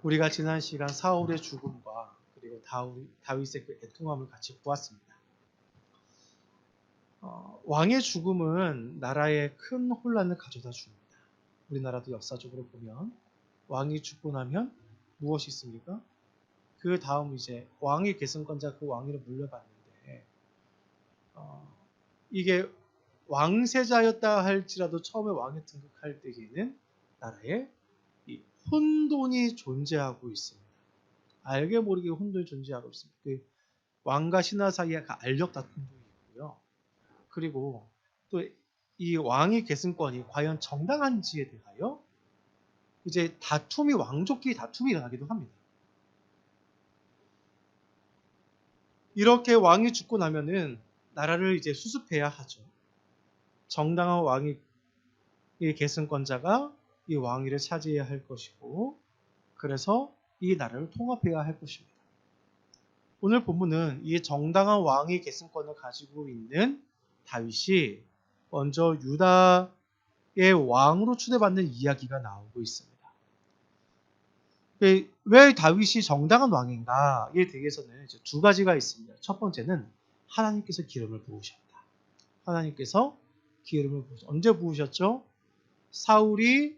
우리가 지난 시간 사울의 죽음과 그리고 다윗의 그 애통함을 같이 보았습니다. 왕의 죽음은 나라에 큰 혼란을 가져다 줍니다. 우리나라도 역사적으로 보면 왕이 죽고 나면 무엇이 있습니까? 그 다음 이제 왕의 계승권자 그 왕위를 물려받는데 이게 왕세자였다 할지라도 처음에 왕에 등극할 때에는 나라에 이 혼돈이 존재하고 있습니다. 알게 모르게 혼돈이 존재하고 있습니다. 그 왕과 신하 사이에 알력 다툼도 있고요. 그리고 또 이 왕의 계승권이 과연 정당한지에 대하여 이제 다툼이 왕족끼리 다툼이 일어나기도 합니다. 이렇게 왕이 죽고 나면은 나라를 이제 수습해야 하죠. 정당한 왕이 계승권자가 이 왕위를 차지해야 할 것이고, 그래서 이 나라를 통합해야 할 것입니다. 오늘 본문은 이 정당한 왕의 계승권을 가지고 있는 다윗이 먼저 유다의 왕으로 추대받는 이야기가 나오고 있습니다. 왜 다윗이 정당한 왕인가에 대해서는 이제 두 가지가 있습니다. 첫 번째는 하나님께서 기름을 부으셨다. 하나님께서 기름을 부으셨다. 언제 부으셨죠? 사울이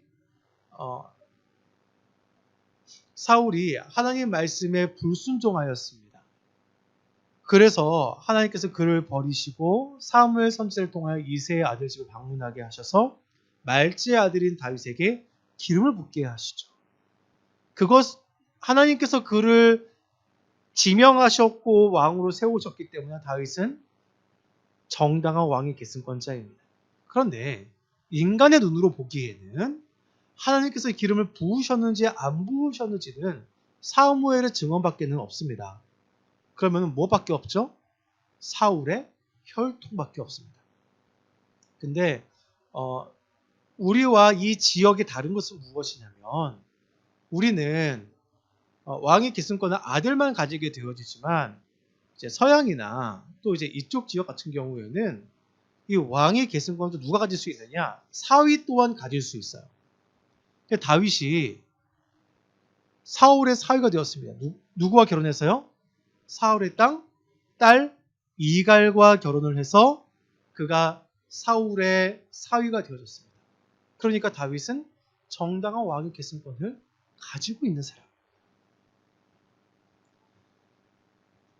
하나님 말씀에 불순종하였습니다. 그래서 하나님께서 그를 버리시고 사무엘 선지자를 통하여 이새의 아들 집을 방문하게 하셔서 말지의 아들인 다윗에게 기름을 붓게 하시죠. 하나님께서 그를 지명하셨고 왕으로 세우셨기 때문에 다윗은 정당한 왕의 계승권자입니다. 그런데 인간의 눈으로 보기에는 하나님께서 기름을 부으셨는지 안 부으셨는지는 사무엘의 증언밖에는 없습니다. 그러면 뭐밖에 없죠? 사울의 혈통밖에 없습니다. 근데 우리와 이 지역의 다른 것은 무엇이냐면 우리는 왕의 계승권은 아들만 가지게 되어지지만 이제 서양이나 또 이제 이쪽 지역 같은 경우에는 이 왕의 계승권도 누가 가질 수 있느냐? 사위 또한 가질 수 있어요. 다윗이 사울의 사위가 되었습니다. 누구와 결혼해서요? 사울의 딸 이갈과 결혼을 해서 그가 사울의 사위가 되어졌습니다. 그러니까 다윗은 정당한 왕의 계승권을 가지고 있는 사람.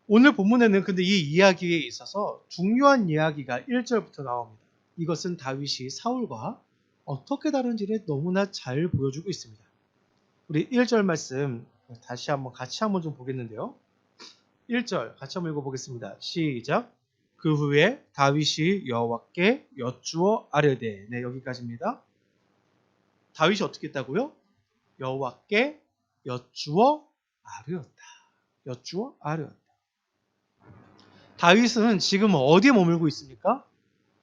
오늘 본문에는 근데 이 이야기에 있어서 중요한 이야기가 1절부터 나옵니다. 이것은 다윗이 사울과 어떻게 다른지를 너무나 잘 보여주고 있습니다. 우리 1절 말씀 같이 한번 좀 보겠는데요. 1절 같이 한번 읽어보겠습니다. 시작. 그 후에 다윗이 여호와께 여쭈어 아뢰되. 네, 여기까지입니다. 다윗이 어떻게 했다고요? 여호와께 여쭈어 아뢰었다. 여쭈어 아뢰었다. 다윗은 지금 어디에 머물고 있습니까?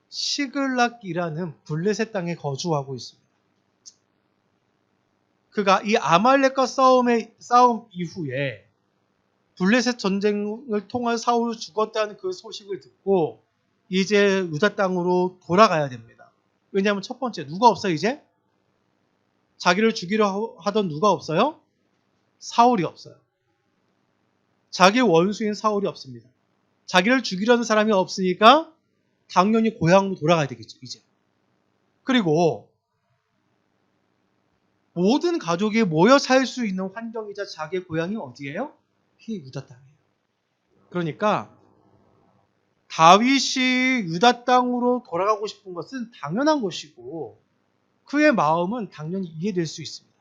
시글락이라는 블레셋 땅에 거주하고 있습니다. 그가 이 아말렉과 싸움 이후에 블레셋 전쟁을 통한 사울이 죽었다는 그 소식을 듣고 이제 유다 땅으로 돌아가야 됩니다. 왜냐하면 첫 번째 누가 없어요 이제? 자기를 죽이려 하던 누가 없어요? 사울이 없어요. 자기 원수인 사울이 없습니다. 자기를 죽이려는 사람이 없으니까 당연히 고향으로 돌아가야 되겠죠 이제. 그리고 모든 가족이 모여 살 수 있는 환경이자 자기의 고향이 어디예요? 이 유다 땅이에요. 그러니까 다윗이 유다 땅으로 돌아가고 싶은 것은 당연한 것이고 그의 마음은 당연히 이해될 수 있습니다.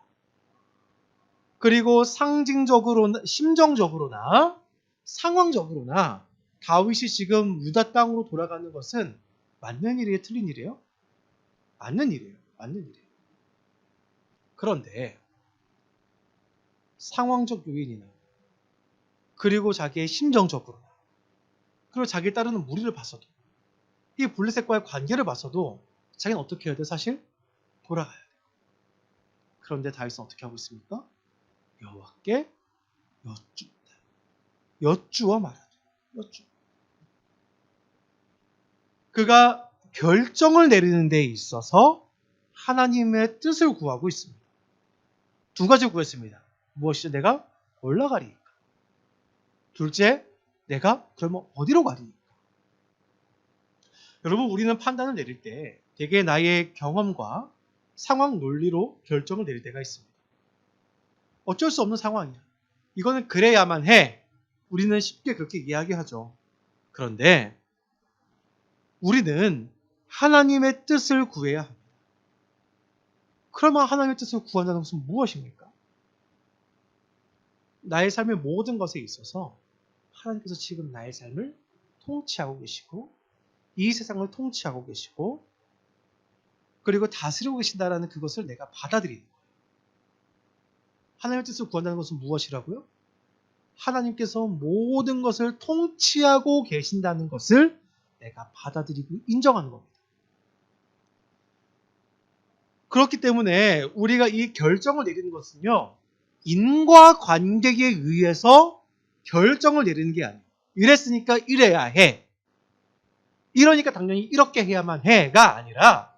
그리고 상징적으로나 심정적으로나 상황적으로나 다윗이 지금 유다 땅으로 돌아가는 것은 맞는 일이에요? 틀린 일이에요? 맞는 일이에요. 맞는 일이에요. 그런데 상황적 요인이나 그리고 자기의 심정적으로나 그리고 자기에 따르는 무리를 봐서도 이 블레셋과의 관계를 봐서도 자기는 어떻게 해야 돼? 사실 돌아가야 돼요. 그런데 다윗은 어떻게 하고 있습니까? 여호와께 여쭈다. 여쭈어 말하다. 여쭈. 그가 결정을 내리는 데 있어서 하나님의 뜻을 구하고 있습니다. 두 가지 구했습니다. 무엇이죠? 내가 올라가리이까. 둘째, 내가 그러면 어디로 가리이까. 여러분, 우리는 판단을 내릴 때 대개 나의 경험과 상황 논리로 결정을 내릴 때가 있습니다. 어쩔 수 없는 상황이야. 이거는 그래야만 해. 우리는 쉽게 그렇게 이야기하죠. 그런데 우리는 하나님의 뜻을 구해야 합니다. 그러면 하나님의 뜻을 구한다는 것은 무엇입니까? 나의 삶의 모든 것에 있어서 하나님께서 지금 나의 삶을 통치하고 계시고 이 세상을 통치하고 계시고 그리고 다스리고 계신다라는 그것을 내가 받아들이는 거예요. 하나님의 뜻을 구한다는 것은 무엇이라고요? 하나님께서 모든 것을 통치하고 계신다는 것을 내가 받아들이고 인정하는 겁니다. 그렇기 때문에 우리가 이 결정을 내리는 것은요, 인과관계에 의해서 결정을 내리는 게 아니에요. 이랬으니까 이래야 해. 이러니까 당연히 이렇게 해야만 해가 아니라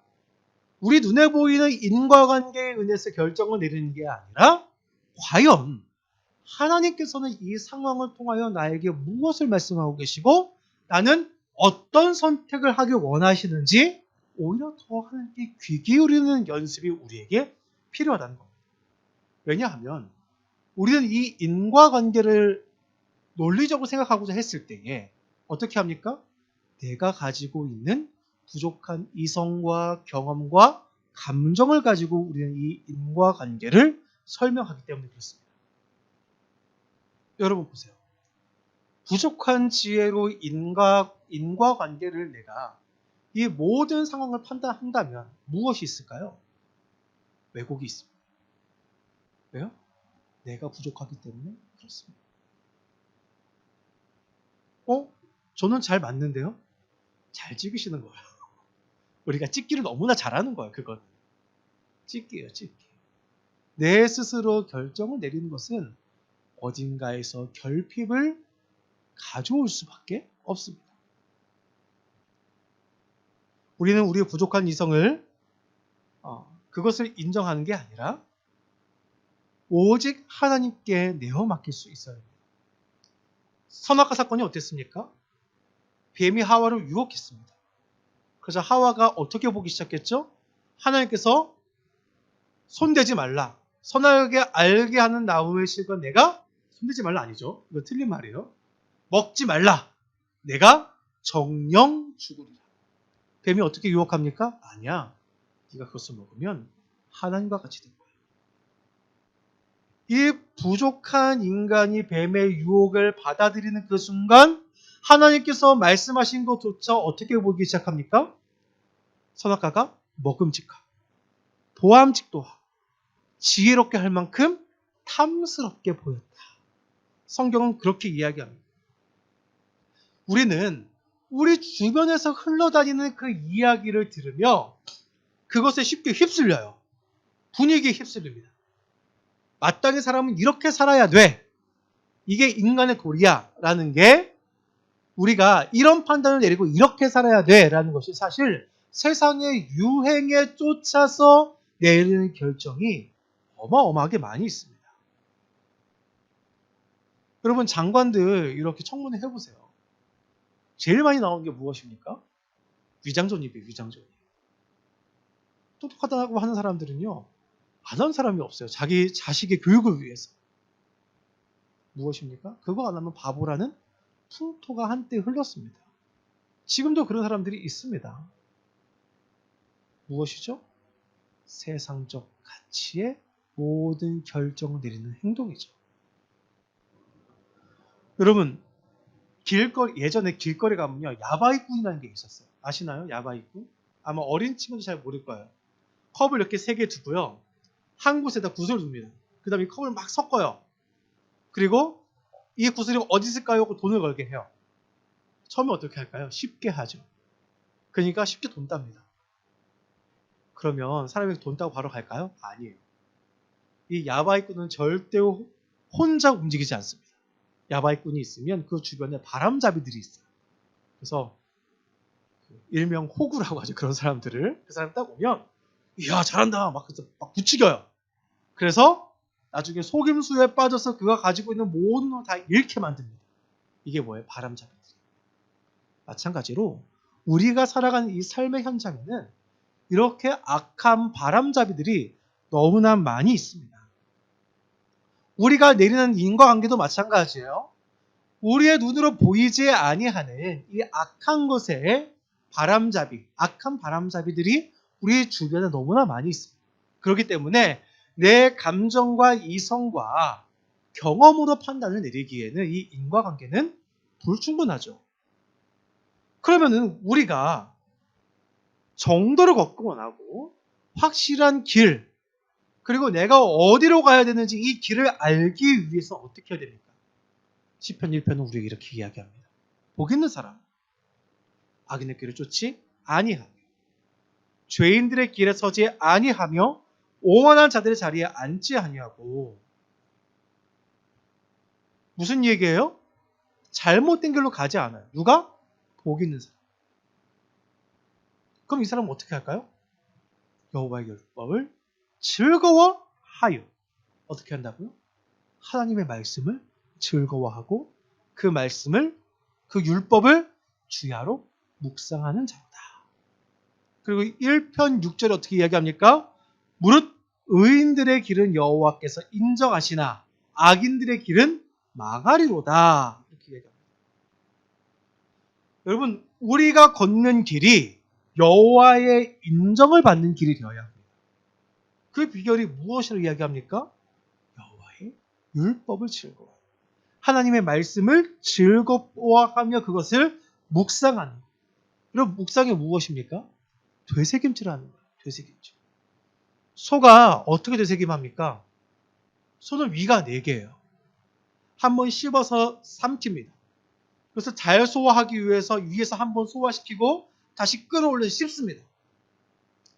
우리 눈에 보이는 인과관계에 의해서 결정을 내리는 게 아니라 과연 하나님께서는 이 상황을 통하여 나에게 무엇을 말씀하고 계시고 나는 어떤 선택을 하길 원하시는지 오히려 더 하나님께 귀 기울이는 연습이 우리에게 필요하다는 겁니다. 왜냐하면 우리는 이 인과관계를 논리적으로 생각하고자 했을 때에 어떻게 합니까? 내가 가지고 있는 부족한 이성과 경험과 감정을 가지고 우리는 이 인과관계를 설명하기 때문에 그렇습니다. 여러분 보세요. 부족한 지혜로 인과관계를 내가 이 모든 상황을 판단한다면 무엇이 있을까요? 왜곡이 있습니다. 왜요? 내가 부족하기 때문에 그렇습니다. 저는 잘 맞는데요? 잘 찍으시는 거예요. 우리가 찍기를 너무나 잘하는 거예요. 그건 찍기예요. 찍기. 내 스스로 결정을 내리는 것은 어딘가에서 결핍을 가져올 수밖에 없습니다. 우리는 우리의 부족한 이성을 그것을 인정하는 게 아니라 오직 하나님께 내어 맡길 수 있어야 합니다. 선악과 사건이 어땠습니까? 뱀이 하와를 유혹했습니다. 그래서 하와가 어떻게 보기 시작했죠? 하나님께서 손대지 말라. 선하게 알게 하는 나무의 실과 내가 손대지 말라 아니죠. 이거 틀린 말이에요. 먹지 말라. 내가 정령 죽으리라. 뱀이 어떻게 유혹합니까? 아니야. 네가 그것을 먹으면 하나님과 같이 될 거야. 이 부족한 인간이 뱀의 유혹을 받아들이는 그 순간 하나님께서 말씀하신 것조차 어떻게 보기 시작합니까? 선악과가 먹음직하고 보암직도 하고 지혜롭게 할 만큼 탐스럽게 보였다. 성경은 그렇게 이야기합니다. 우리는 우리 주변에서 흘러다니는 그 이야기를 들으며 그것에 쉽게 휩쓸려요. 분위기에 휩쓸립니다. 마땅히 사람은 이렇게 살아야 돼. 이게 인간의 도리야. 라는 게 우리가 이런 판단을 내리고 이렇게 살아야 돼. 라는 것이 사실 세상의 유행에 쫓아서 내리는 결정이 어마어마하게 많이 있습니다. 여러분 장관들 이렇게 청문회 해보세요. 제일 많이 나오는 게 무엇입니까? 위장전입이에요. 위장전입. 똑똑하다고 하는 사람들은요. 안 하는 사람이 없어요. 자기 자식의 교육을 위해서. 무엇입니까? 그거 안 하면 바보라는 풍토가 한때 흘렀습니다. 지금도 그런 사람들이 있습니다. 무엇이죠? 세상적 가치의 모든 결정을 내리는 행동이죠. 여러분 예전에 길거리 가면요. 야바이꾼이라는 게 있었어요. 아시나요? 야바이꾼? 아마 어린 친구도 잘 모를 거예요. 컵을 이렇게 3개 두고요. 한 곳에다 구슬을 둡니다. 그 다음에 컵을 막 섞어요. 그리고 이 구슬이 어디 있을까요? 하고 돈을 걸게 해요. 처음에 어떻게 할까요? 쉽게 하죠. 그러니까 쉽게 돈 땁니다. 그러면 사람이 돈 따고 바로 갈까요? 아니에요. 이 야바이꾼은 절대 혼자 움직이지 않습니다. 야바이꾼이 있으면 그 주변에 바람잡이들이 있어요. 그래서 일명 호구라고 하죠. 그런 사람들을. 그 사람 딱 오면 이야 잘한다 막 부추겨요. 그래서 나중에 속임수에 빠져서 그가 가지고 있는 모든 걸 다 잃게 만듭니다. 이게 뭐예요? 바람잡이. 마찬가지로 우리가 살아가는 이 삶의 현장에는 이렇게 악한 바람잡이들이 너무나 많이 있습니다. 우리가 내리는 인과관계도 마찬가지예요. 우리의 눈으로 보이지 아니하는 이 악한 것에 악한 바람잡이들이 우리 주변에 너무나 많이 있습니다. 그렇기 때문에 내 감정과 이성과 경험으로 판단을 내리기에는 이 인과관계는 불충분하죠. 그러면은 우리가 정도를 걷고 원하고 확실한 길, 그리고 내가 어디로 가야 되는지 이 길을 알기 위해서 어떻게 해야 됩니까? 시편 1편은 우리에게 이렇게 이야기합니다. 복 있는 사람, 악인의 길을 쫓지 아니하며 죄인들의 길에 서지 아니하며 오만한 자들의 자리에 앉지 아니하고. 무슨 얘기예요? 잘못된 길로 가지 않아요. 누가? 복 있는 사람. 그럼 이 사람은 어떻게 할까요? 여호와의 율법을 즐거워하여. 어떻게 한다고요? 하나님의 말씀을 즐거워하고 그 말씀을, 그 율법을 주야로 묵상하는 자로다. 그리고 1편 6절에 어떻게 이야기합니까? 무릇 의인들의 길은 여호와께서 인정하시나 악인들의 길은 망하리로다. 이렇게 얘기합니다. 여러분, 우리가 걷는 길이 여호와의 인정을 받는 길이 되어야 합니다. 그 비결이 무엇이라고 이야기합니까? 여호와의 율법을 즐거워하고 하나님의 말씀을 즐거워하며 그것을 묵상하는. 여러분, 묵상이 무엇입니까? 되새김질하는 거예요. 되새김질. 소가 어떻게 되새김합니까? 소는 위가 4개예요. 한번 씹어서 삼킵니다. 그래서 잘 소화하기 위해서 위에서 한번 소화시키고 다시 끌어올려 씹습니다.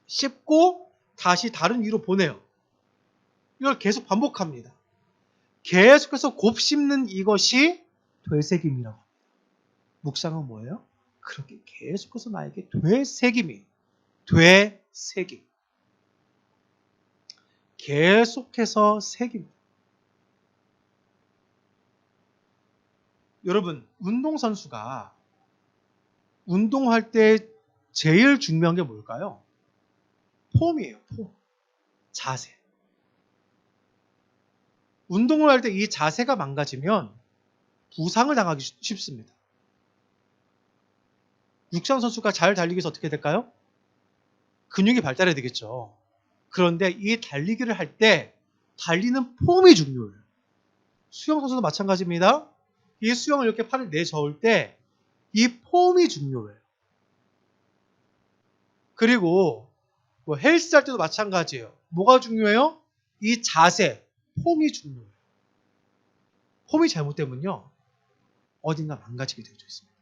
씹고 다시 다른 위로 보내요. 이걸 계속 반복합니다. 계속해서 곱씹는 이것이 되새김이라고 합니다. 묵상은 뭐예요? 그렇게 계속해서 나에게 되새김이. 되새김. 계속해서 새깁니다. 여러분, 운동선수가 운동할 때 제일 중요한 게 뭘까요? 폼이에요. 폼. 자세. 운동을 할 때 이 자세가 망가지면 부상을 당하기 쉽습니다. 육상 선수가 잘 달리기 위해서 어떻게 될까요? 근육이 발달해야 되겠죠. 그런데 이 달리기를 할 때 달리는 폼이 중요해요. 수영 선수도 마찬가지입니다. 이 수영을 이렇게 팔을 내저을 때 이 폼이 중요해요. 그리고 뭐 헬스 할 때도 마찬가지예요. 뭐가 중요해요? 이 자세, 폼이 중요해요. 폼이 잘못되면요, 어딘가 망가지게 되어 있습니다.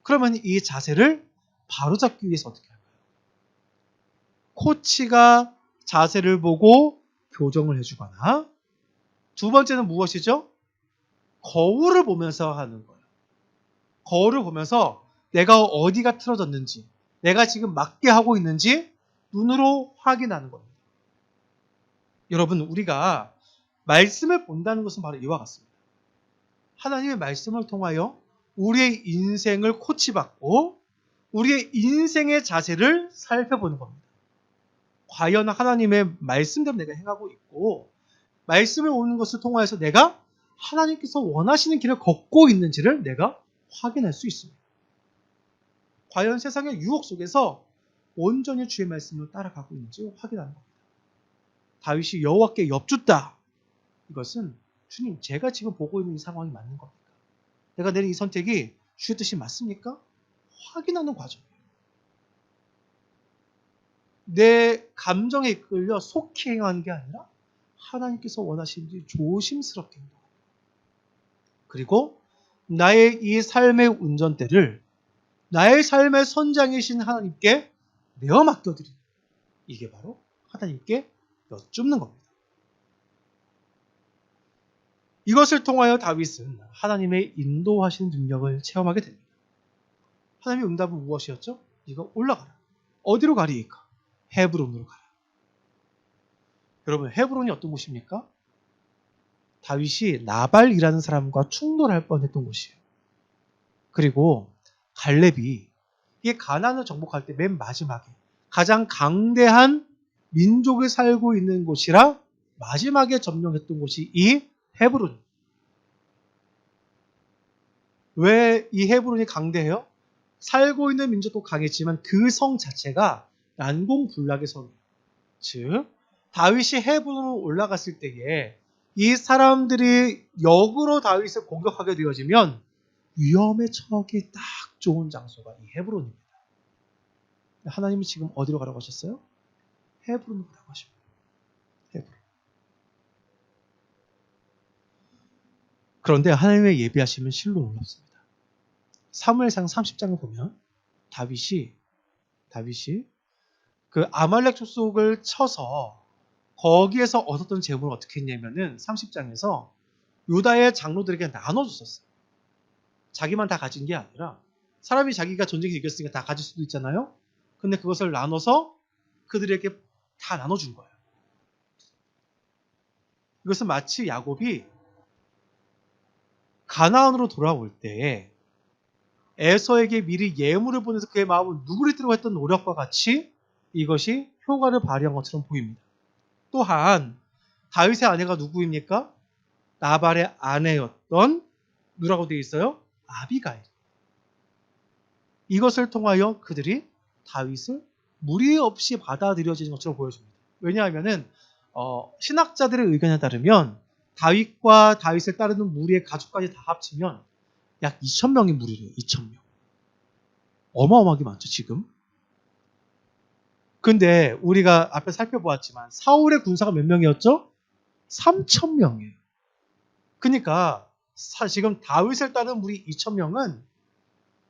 그러면 이 자세를 바로잡기 위해서 어떻게 할까요? 코치가 자세를 보고 교정을 해주거나, 두 번째는 무엇이죠? 거울을 보면서 하는 거예요. 거울을 보면서 내가 어디가 틀어졌는지, 내가 지금 맞게 하고 있는지 눈으로 확인하는 겁니다. 여러분, 우리가 말씀을 본다는 것은 바로 이와 같습니다. 하나님의 말씀을 통하여 우리의 인생을 코치받고 우리의 인생의 자세를 살펴보는 겁니다. 과연 하나님의 말씀대로 내가 행하고 있고 말씀을 오는 것을 통하여서 내가 하나님께서 원하시는 길을 걷고 있는지를 내가 확인할 수 있습니다. 과연 세상의 유혹 속에서 온전히 주의 말씀을 따라가고 있는지 확인하는 겁니다. 다윗이 여호와께 엽죽다. 이것은 주님, 제가 지금 보고 있는 이 상황이 맞는 겁니까? 내가 내린 이 선택이 주의 뜻이 맞습니까? 확인하는 과정이에요. 내 감정에 이끌려 속히 행하는 게 아니라 하나님께서 원하시는지 조심스럽게 행동합니다. 그리고 나의 이 삶의 운전대를 나의 삶의 선장이신 하나님께 내어 맡겨드리는, 이게 바로 하나님께 여쭙는 겁니다. 이것을 통하여 다윗은 하나님의 인도하시는 능력을 체험하게 됩니다. 하나님의 응답은 무엇이었죠? 네가 올라가라. 어디로 가리이까? 헤브론으로 가라. 여러분, 헤브론이 어떤 곳입니까? 다윗이 나발이라는 사람과 충돌할 뻔했던 곳이에요. 그리고 갈렙이 이 가나안을 정복할 때 맨 마지막에 가장 강대한 민족이 살고 있는 곳이라 마지막에 점령했던 곳이 이 헤브론. 왜 이 헤브론이 강대해요? 살고 있는 민족도 강했지만 그 성 자체가 난공불락의 성이에요. 즉 다윗이 헤브론으로 올라갔을 때에 이 사람들이 역으로 다윗을 공격하게 되어지면 위험에 처하기 딱 좋은 장소가 이 헤브론입니다. 하나님은 지금 어디로 가라고 하셨어요? 헤브론으로 가라고 하십니다. 헤브론. 그런데 하나님의 예비하심은 실로 놀랍습니다. 사무엘상 30장을 보면 다윗이 그 아말렉 족속을 쳐서 거기에서 얻었던 재물을 어떻게 했냐면은 30장에서 유다의 장로들에게 나눠줬었어요. 자기만 다 가진 게 아니라 사람이 자기가 전쟁에서 이겼으니까 다 가질 수도 있잖아요. 근데 그것을 나눠서 그들에게 다 나눠준 거예요. 이것은 마치 야곱이 가나안으로 돌아올 때 에서에게 미리 예물을 보내서 그의 마음을 누그리도록 했던 노력과 같이 이것이 효과를 발휘한 것처럼 보입니다. 또한 다윗의 아내가 누구입니까? 나발의 아내였던 누구라고 되어 있어요? 아비가일. 이것을 통하여 그들이 다윗을 무리 없이 받아들여지는 것처럼 보여줍니다. 왜냐하면 신학자들의 의견에 따르면 다윗과 다윗을 따르는 무리의 가족까지 다 합치면 약 2,000명의 무리래요. 2,000명. 어마어마하게 많죠, 지금. 근데 우리가 앞에 살펴보았지만 사울의 군사가 몇 명이었죠? 3,000명이에요. 그러니까 지금 다윗을 따르는 무리 2,000명은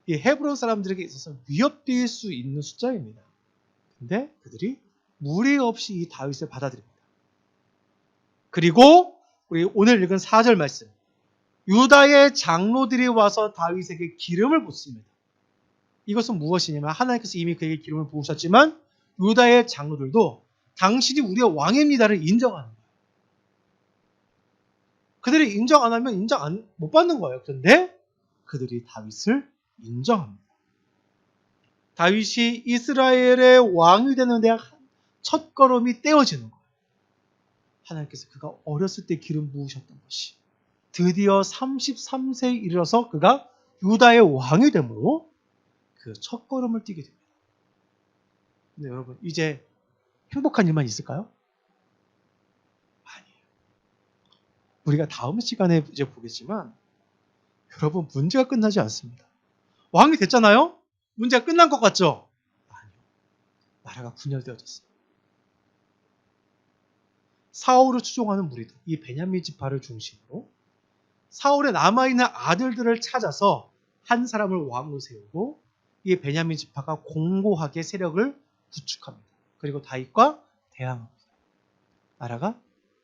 이 헤브론 사람들에게 있어서 위협될 수 있는 숫자입니다. 근데 그들이 무리 없이 이 다윗을 받아들입니다. 그리고 우리 오늘 읽은 4절 말씀. 유다의 장로들이 와서 다윗에게 기름을 붓습니다. 이것은 무엇이냐면 하나님께서 이미 그에게 기름을 부으셨지만 유다의 장로들도 당신이 우리의 왕입니다를 인정하는 거예요. 그들이 인정 안 하면 못 받는 거예요. 그런데 그들이 다윗을 인정합니다. 다윗이 이스라엘의 왕이 되는 데 첫 걸음이 떼어지는 거예요. 하나님께서 그가 어렸을 때 기름 부으셨던 것이 드디어 33세에 이르러서 그가 유다의 왕이 되므로 그 첫 걸음을 띄게 됩니다. 근데 여러분 이제 행복한 일만 있을까요? 아니에요. 우리가 다음 시간에 이제 보겠지만 여러분 문제가 끝나지 않습니다. 왕이 됐잖아요? 문제가 끝난 것 같죠? 아니요. 나라가 분열되어졌어요. 사울을 추종하는 무리들, 이 베냐민 지파를 중심으로 사울의 남아있는 아들들을 찾아서 한 사람을 왕으로 세우고 이 베냐민 지파가 공고하게 세력을 구축합니다. 그리고 다윗과 대항합니다. 나라가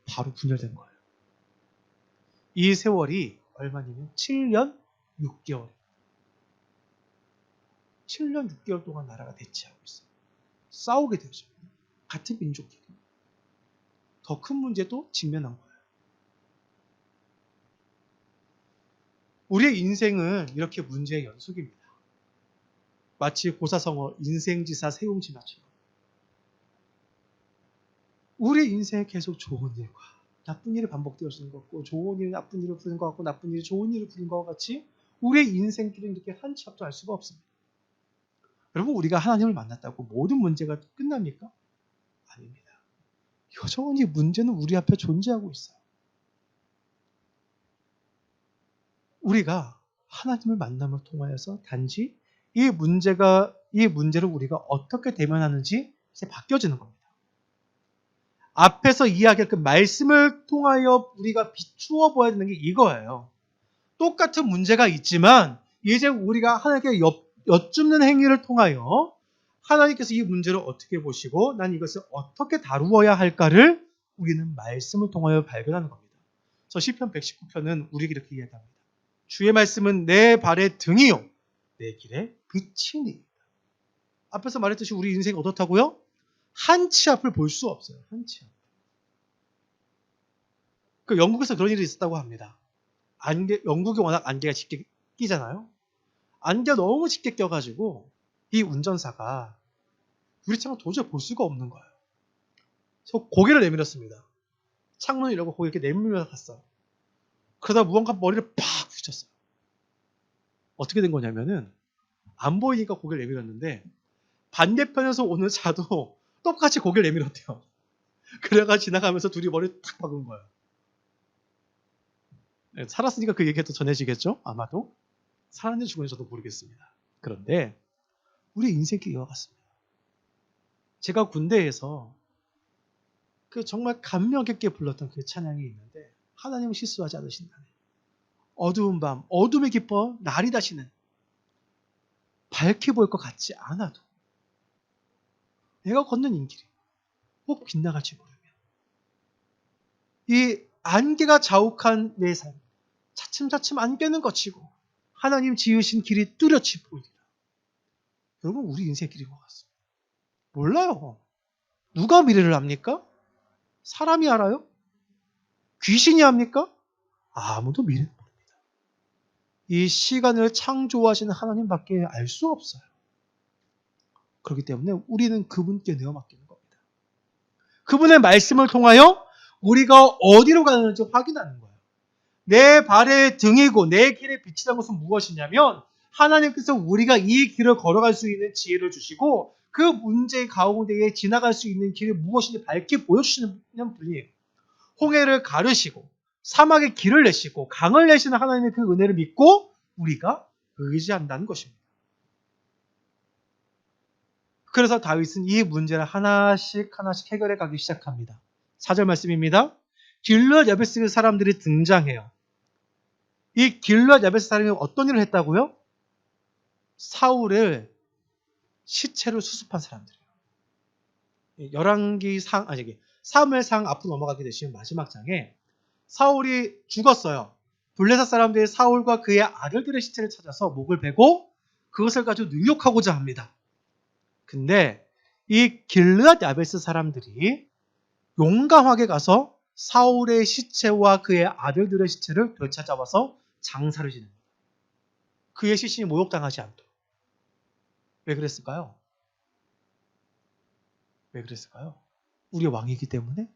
바로 분열된 거예요. 이 세월이 얼마냐면 7년 6개월. 7년 6개월 동안 나라가 대치하고 있어요. 싸우게 되죠. 같은 민족끼리. 더 큰 문제도 직면한 거예요. 우리의 인생은 이렇게 문제의 연속입니다. 마치 고사성어 인생지사 세용지마처럼 우리 인생에 계속 좋은 일과 나쁜 일이 반복되어지는 것 같고 좋은 일이 나쁜 일을 부르는 것 같고 나쁜 일이 좋은 일을 부르는 것 같이 우리의 인생길은 이렇게 한 치 앞도 알 수가 없습니다. 여러분 우리가 하나님을 만났다고 모든 문제가 끝납니까? 아닙니다. 여전히 문제는 우리 앞에 존재하고 있어요. 우리가 하나님을 만남을 통하여서 단지 이 문제를 우리가 어떻게 대면하는지 이제 바뀌어지는 겁니다. 앞에서 이야기할 그 말씀을 통하여 우리가 비추어 보아야 되는 게 이거예요. 똑같은 문제가 있지만 이제 우리가 하나님께 여쭙는 행위를 통하여 하나님께서 이 문제를 어떻게 보시고 난 이것을 어떻게 다루어야 할까를 우리는 말씀을 통하여 발견하는 겁니다. 그래서 시편 119편은 우리에게 이렇게 이야기합니다. 주의 말씀은 내 발의 등이요 내 길의 빛이니. 앞에서 말했듯이 우리 인생이 어떻다고요? 한 치 앞을 볼 수 없어요. 한 치 앞. 그 영국에서 그런 일이 있었다고 합니다. 영국이 워낙 안개가 짙게 끼잖아요. 안개가 너무 짙게 껴가지고 이 운전사가 유리창을 도저히 볼 수가 없는 거예요. 그래서 고개를 내밀었습니다. 창문을 열고 고개 이렇게 내밀며 갔어요. 그러다 무언가 머리를 팍 부딪혔어요. 어떻게 된 거냐면은 안 보이니까 고개를 내밀었는데 반대편에서 오는 차도 똑같이 고개를 내밀었대요. 그래가 지나가면서 둘이 머리를 탁 박은 거예요. 네, 살았으니까 그 얘기가 또 전해지겠죠? 아마도. 살았는지 죽었는지 저도 모르겠습니다. 그런데 우리 인생길 이와 같습니다. 제가 군대에서 그 정말 감명 깊게 불렀던 그 찬양이 있는데 하나님은 실수하지 않으신다네. 어두운 밤, 어둠이 깊어 날이 다시는 밝게 보일 것 같지 않아도 내가 걷는 이 길이 꼭 빗나갈지 모르면 이 안개가 자욱한 내 삶, 차츰차츰 안개는 거치고 하나님 지으신 길이 뚜렷이 보이리라. 여러분, 우리 인생의 길인 것 같습니다. 몰라요. 누가 미래를 압니까? 사람이 알아요? 귀신이 합니까? 아무도 미래를 모릅니다. 이 시간을 창조하시는 하나님밖에 알 수 없어요. 그렇기 때문에 우리는 그분께 내어 맡기는 겁니다. 그분의 말씀을 통하여 우리가 어디로 가는지 확인하는 거예요. 내 발의 등이고 내 길의 빛이라는 것은 무엇이냐면 하나님께서 우리가 이 길을 걸어갈 수 있는 지혜를 주시고 그 문제 가운데에 지나갈 수 있는 길이 무엇인지 밝게 보여주시는 분이에요. 홍해를 가르시고 사막에 길을 내시고 강을 내시는 하나님의 그 은혜를 믿고 우리가 의지한다는 것입니다. 그래서 다윗은 이 문제를 하나씩 해결해 가기 시작합니다. 4절 말씀입니다. 길르앗 야베스 사람들이 등장해요. 이 길르앗 야베스 사람이 어떤 일을 했다고요? 사울의 시체를 수습한 사람들이에요. 사무엘상 앞으로 넘어가게 되시면 마지막 장에 사울이 죽었어요. 블레셋 사람들이 사울과 그의 아들들의 시체를 찾아서 목을 베고 그것을 가지고 능욕하고자 합니다. 근데 이 길르앗 야베스 사람들이 용감하게 가서 사울의 시체와 그의 아들들의 시체를 되찾아와서 장사를 지냅니다. 그의 시신이 모욕당하지 않도록. 왜 그랬을까요? 왜 그랬을까요? 우리의 왕이기 때문에?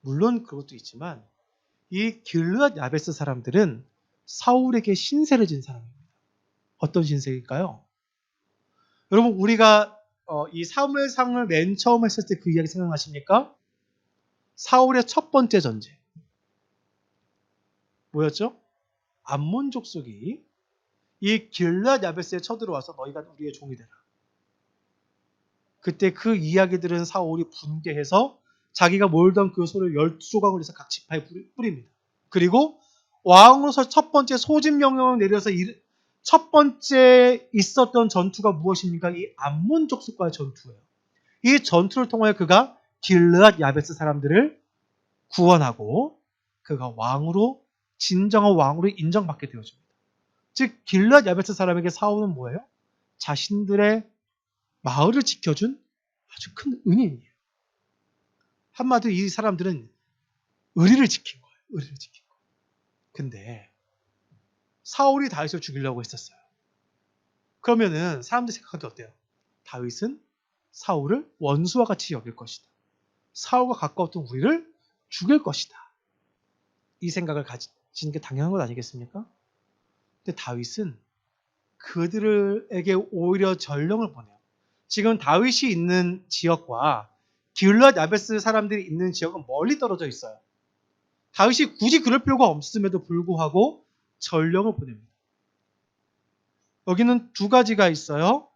물론 그것도 있지만 이 길르앗 야베스 사람들은 사울에게 신세를 진 사람입니다. 어떤 신세일까요? 여러분, 우리가 이 사무엘상을 맨 처음 했을 때 그 이야기 생각나십니까? 사울의 첫 번째 전쟁. 뭐였죠? 암몬 족속이 이 길르앗 야베스에 쳐들어와서 너희가 우리의 종이 되라. 그때 그 이야기 들은 사울이 분개해서 자기가 몰던 그 소를 12조각을 해서 각 지파에 뿌립니다. 그리고 왕으로서 첫 번째 소집 명령을 내려서 첫 번째 있었던 전투가 무엇입니까? 이 암몬 족속과의 전투예요. 이 전투를 통하여 그가 길르앗 야베스 사람들을 구원하고 그가 진정한 왕으로 인정받게 되어집니다. 즉 길르앗 야베스 사람에게 사울은 뭐예요? 자신들의 마을을 지켜준 아주 큰 은인이에요. 한마디로 이 사람들은 의리를 지킨 거예요. 의리를 지킨 거. 근데 사울이 다윗을 죽이려고 했었어요. 그러면은 사람들이 생각하기 어때요? 다윗은 사울을 원수와 같이 여길 것이다. 사울과 가까웠던 우리를 죽일 것이다. 이 생각을 가지는 게 당연한 것 아니겠습니까? 근데 다윗은 그들에게 오히려 전령을 보내요. 지금 다윗이 있는 지역과 길르앗 야베스 사람들이 있는 지역은 멀리 떨어져 있어요. 다윗이 굳이 그럴 필요가 없음에도 불구하고 전령을 보냅니다. 여기는 두 가지가 있어요.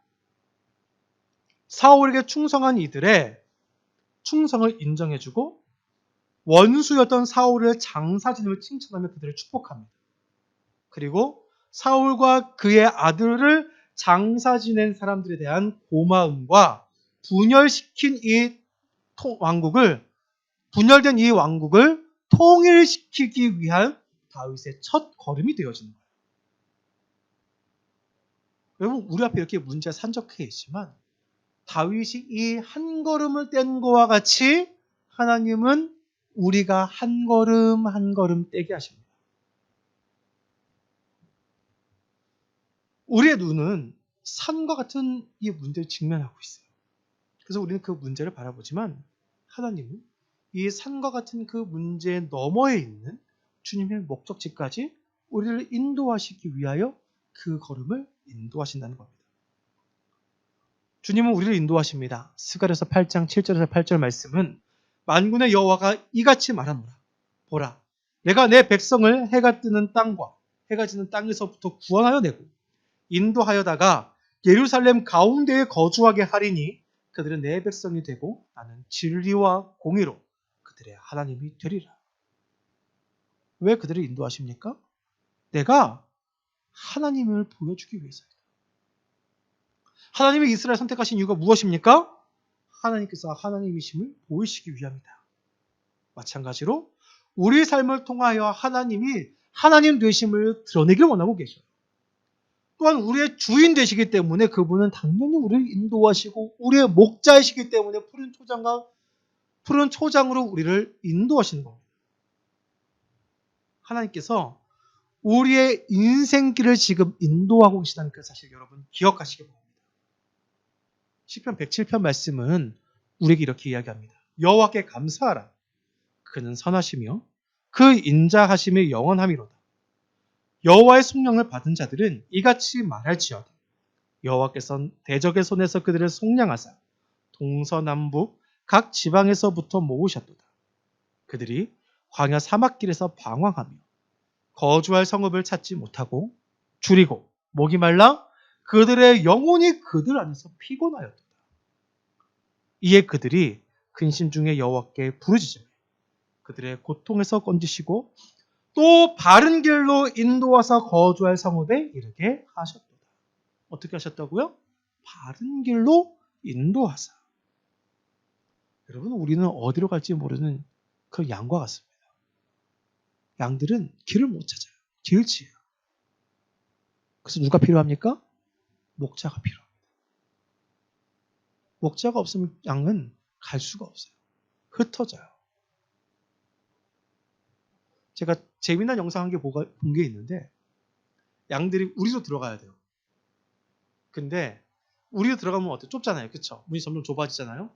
사울에게 충성한 이들의 충성을 인정해주고 원수였던 사울의 장사진을 칭찬하며 그들을 축복합니다. 그리고 사울과 그의 아들을 장사 지낸 사람들에 대한 고마움과 분열된 이 왕국을 통일시키기 위한 다윗의 첫 걸음이 되어지는 거예요. 여러분, 우리 앞에 이렇게 문제가 산적해 있지만 다윗이 이 한 걸음을 뗀 것과 같이 하나님은 우리가 한 걸음 한 걸음 떼게 하십니다. 우리의 눈은 산과 같은 이 문제를 직면하고 있어요. 그래서 우리는 그 문제를 바라보지만 하나님은 이 산과 같은 그 문제 너머에 있는 주님의 목적지까지 우리를 인도하시기 위하여 그 걸음을 인도하신다는 겁니다. 주님은 우리를 인도하십니다. 스가랴서 8장 7절에서 8절 말씀은 만군의 여호와가 이같이 말하노라. 보라, 내가 내 백성을 해가 뜨는 땅과 해가 지는 땅에서부터 구원하여 내고 인도하여다가 예루살렘 가운데에 거주하게 하리니 그들은 내 백성이 되고 나는 진리와 공의로 그들의 하나님이 되리라. 왜 그들을 인도하십니까? 내가 하나님을 보여주기 위해서입니다. 하나님이 이스라엘 선택하신 이유가 무엇입니까? 하나님께서 하나님이심을 보이시기 위함이다. 마찬가지로 우리 삶을 통하여 하나님이 하나님 되심을 드러내길 원하고 계셔요. 또한 우리의 주인 되시기 때문에 그분은 당연히 우리를 인도하시고 우리의 목자이시기 때문에 푸른 초장으로 우리를 인도하시는 겁니다. 하나님께서 우리의 인생길을 지금 인도하고 계시다는 그 사실 여러분 기억하시기 바랍니다. 시편 107편 말씀은 우리에게 이렇게 이야기합니다. 여호와께 감사하라. 그는 선하시며 그 인자하심이 영원함이로다. 여호와의 속량을 받은 자들은 이같이 말할지어다. 여호와께서는 대적의 손에서 그들을 속량하사 동서남북 각 지방에서부터 모으셨도다. 그들이 광야 사막길에서 방황하며 거주할 성읍을 찾지 못하고 줄이고 목이 말라 그들의 영혼이 그들 안에서 피곤하였도다. 이에 그들이 근심 중에 여호와께 부르짖으며 그들의 고통에서 건지시고 또 바른 길로 인도하사 거주할 성읍에 이르게 하셨도다. 어떻게 하셨다고요? 바른 길로 인도하사. 여러분 우리는 어디로 갈지 모르는 그 양과 같습니다. 양들은 길을 못 찾아요. 길치예요. 그래서 누가 필요합니까? 목자가 필요합니다. 목자가 없으면 양은 갈 수가 없어요. 흩어져요. 제가 재미난 영상 한 개 본 게 있는데 양들이 우리도 들어가야 돼요. 근데 우리도 들어가면 어때요? 좁잖아요. 그렇죠? 문이 점점 좁아지잖아요.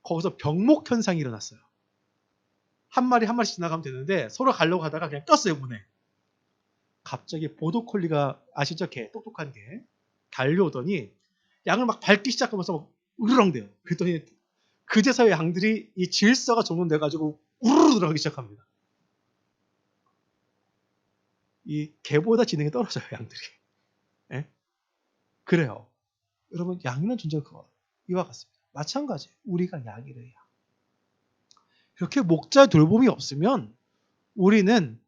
거기서 병목 현상이 일어났어요. 한 마리 한 마리씩 지나가면 되는데 서로 가려고 하다가 그냥 꼈어요 문에. 갑자기 보더콜리가 아시죠? 개 똑똑한 개 달려오더니 양을 막 밟기 시작하면서 막 으르렁대요. 그랬더니 그제서야 양들이 이 질서가 정돈돼가지고 우르르 들어가기 시작합니다. 이 개보다 지능이 떨어져요 양들이. 예? 그래요. 여러분 양이라는 존재가 이와 같습니다. 마찬가지 우리가 양이래요. 이렇게 목자의 돌봄이 없으면 우리는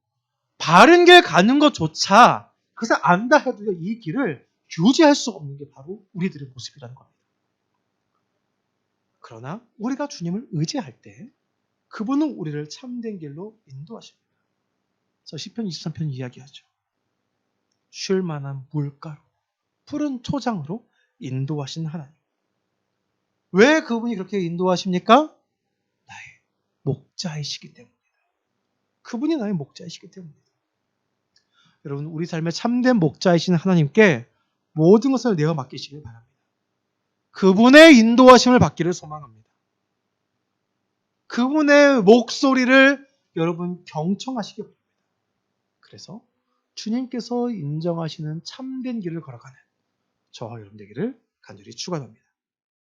바른 길 가는 것조차 그래서 안다 해도 이 길을 유지할 수 없는 게 바로 우리들의 모습이라는 겁니다. 그러나 우리가 주님을 의지할 때 그분은 우리를 참된 길로 인도하십니다. 그래서 시편 23편 이야기하죠. 쉴 만한 물가로 푸른 초장으로 인도하신 하나님. 왜 그분이 그렇게 인도하십니까? 나의 목자이시기 때문입니다. 그분이 나의 목자이시기 때문입니다. 여러분 우리 삶의 참된 목자이신 하나님께 모든 것을 내어 맡기시길 바랍니다. 그분의 인도하심을 받기를 소망합니다. 그분의 목소리를 여러분 경청하시기 바랍니다. 그래서 주님께서 인정하시는 참된 길을 걸어가는 저와 여러분 되기를 간절히 축원합니다.